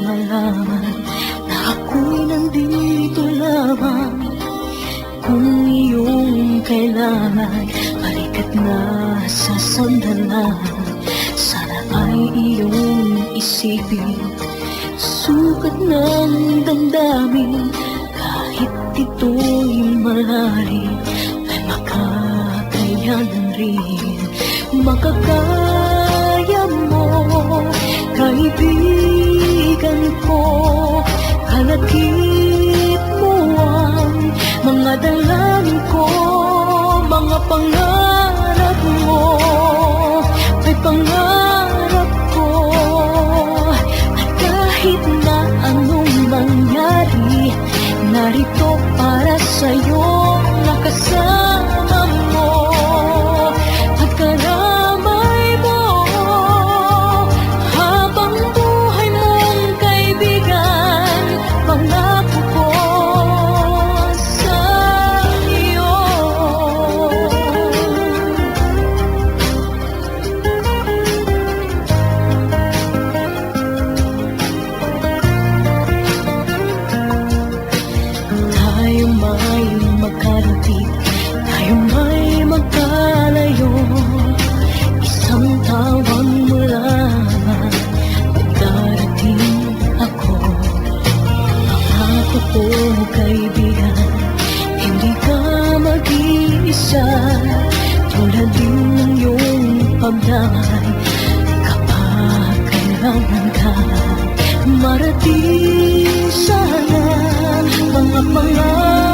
malaman na ako'y nandito lamang. Kung iyong kailangan, balikat na sa sandalan. Sana ay iyong isipin, sukat ng damdamin. Kahit ito'y malalim, ay makakayanan rin. Makakaya mo, kaibigan ko. Kalakip mo ang mga dalangin ko, mga pangarap mo, ay pangarap ko. At kahit na anong mangyari, narito para sa'yo, nakasama mo. Pagkaramay mo, habang buhay mong kaibigan, pangako ko sa iyo. Tayo may magkalapit, tayo may magkalayo. Isang tawag mo lamang, at darating ako. Pangako ko, kaibigan, hindi ka mag-iisa. Tulad din ng iyong pagdamay kapag kailangan ka. Marating sana mga pangarap